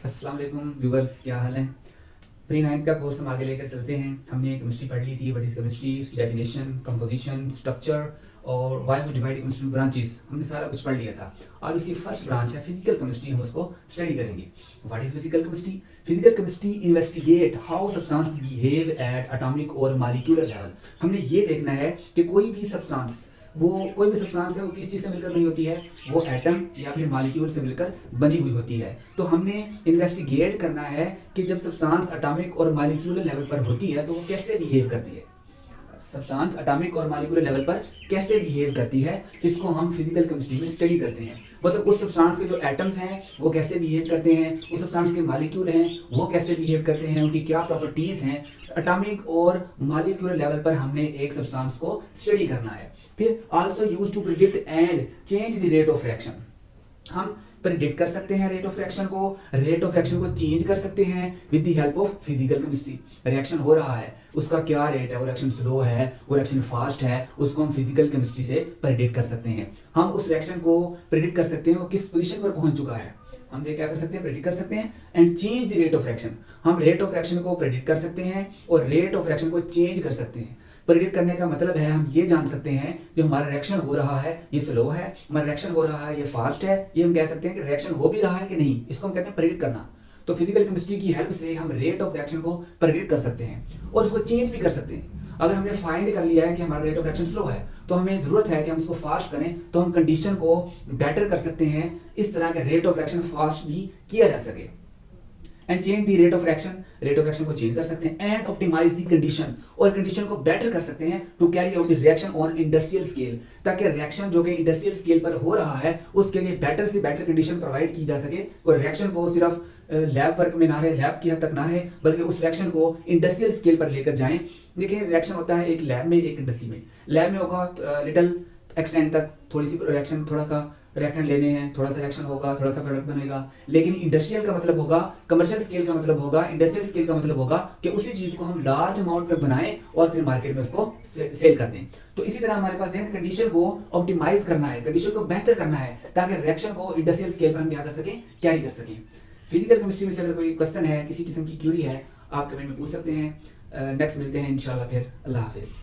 अस्सलाम वालेकुम व्यूवर्स, क्या हाल है। प्री नाइन्थ का कोर्स हम आगे लेकर चलते हैं। हमने केमिस्ट्री पढ़ ली थी, व्हाट इज केमिस्ट्री, उसकी डेफिनेशन, कंपोजिशन, स्ट्रक्चर और why we divide into branches, हमने सारा कुछ पढ़ लिया था। आज उसकी फर्स्ट ब्रांच है फिजिकल केमिस्ट्री, हम उसको स्टडी करेंगे। What is physical chemistry? Physical chemistry investigate how substance behave at atomic और मॉलिक्यूलर लेवल। हमने ये देखना है कि कोई भी सब्सटेंस है वो किस चीज़ से मिलकर बनी होती है, वो एटम या फिर मॉलिक्यूल से मिलकर बनी हुई होती है। तो हमने इन्वेस्टिगेट करना है कि जब सब्सटेंस एटॉमिक और मॉलिक्यूलर लेवल पर होती है तो वो कैसे बिहेव करती है। सब्सटेंस एटॉमिक और मॉलिक्यूलर लेवल पर कैसे बिहेव करती है, इसको हम फिजिकल केमिस्ट्री में स्टडी करते हैं। मतलब उस सब्सटेंस के जो एटम्स हैं वो कैसे बिहेव करते हैं, उस सब्सटेंस के मॉलिक्यूल हैं वो कैसे बिहेव करते हैं, उनकी क्या प्रॉपर्टीज हैं। एटॉमिक और मॉलिक्यूलर लेवल पर हमने एक सब्सटेंस को स्टडी करना है। फिर also use to predict and change the rate of reaction. हम प्रेडिक्ट कर सकते हैं रेट ऑफ रिएक्शन को चेंज कर सकते हैं with the help of physical chemistry. Reaction हो रहा है, उसका क्या रेट है, वो रिएक्शन स्लो है, वो रिएक्शन फास्ट है, उसको हम फिजिकल केमिस्ट्री से प्रेडिक्ट कर सकते हैं। हम उस रिएक्शन को प्रेडिक्ट कर सकते हैं वो किस पोजीशन पर पहुंच चुका है, हम ये क्या कर सकते हैं, प्रेडिक्ट कर सकते हैं। And change the rate of reaction, हम रेट ऑफ रिएक्शन को प्रेडिक्ट कर सकते हैं और रेट ऑफ रिएक्शन को चेंज कर सकते हैं। प्रेडिक्ट करने का मतलब है हम ये जान सकते हैं जो हमारा रिएक्शन हो रहा है ये स्लो है, हमारा रिएक्शन हो रहा है ये फास्ट है, ये हम कह सकते हैं कि रिएक्शन हो भी रहा है कि नहीं, इसको हम कहते हैं प्रेडिक्ट करना। तो फिजिकल केमिस्ट्री की हेल्प से हम रेट ऑफ रिएक्शन को प्रेडिक्ट कर सकते हैं और उसको चेंज भी कर सकते हैं। अगर हमने फाइंड कर लिया है कि हमारा रेट ऑफ रिएक्शन स्लो है तो हमें जरूरत है कि हम इसको फास्ट करें, तो हम कंडीशन को बेटर कर सकते हैं, इस तरह का रेट ऑफ रिएक्शन फास्ट भी किया जा सके। And change the rate of reaction को चेंज कर सकते हैं। एंड ऑप्टिमाइज द कंडीशन, और कंडीशन को बेटर कर सकते हैं to carry out the reaction on industrial scale, ताकि रिएक्शन जो कि इंडस्ट्रियल स्केल पर हो रहा है उसके लिए बेटर से बेटर कंडीशन प्रोवाइड की जा सके और रिएक्शन को सिर्फ लैब वर्क में ना है, लैब की हद तक ना है, बल्कि उस रिएक्शन को इंडस्ट्रियल स्केल पर लेकर जाएं। देखिए रिएक्शन होता है एक लैब में, एक इंडस्ट्री में। लैब में होगा लिटिल एक्सटेंट तक थोड़ी सी रिएक्शन, थोड़ा सा रिएक्टेंट लेने हैं, थोड़ा सा रिएक्शन होगा, थोड़ा सा प्रोडक्ट बनेगा। लेकिन इंडस्ट्रियल का मतलब होगा, कमर्शियल स्केल का मतलब होगा, इंडस्ट्रियल स्केल का मतलब होगा कि उसी चीज को हम लार्ज अमाउंट में बनाएं और फिर मार्केट में उसको सेल कर दें। तो इसी तरह हमारे पास कंडीशन को ऑप्टिमाइज करना है, कंडीशन को बेहतर करना है ताकि रिएक्शन को इंडस्ट्रियल स्केल पर हम क्या कर सकें, कैरी कर सकें। फिजिकल केमिस्ट्री में से अगर कोई क्वेश्चन है, किसी किस्म की क्यूरी है, आप कमेंट में पूछ सकते हैं। नेक्स्ट मिलते हैं इंशाल्लाह, फिर अल्लाह हाफिज।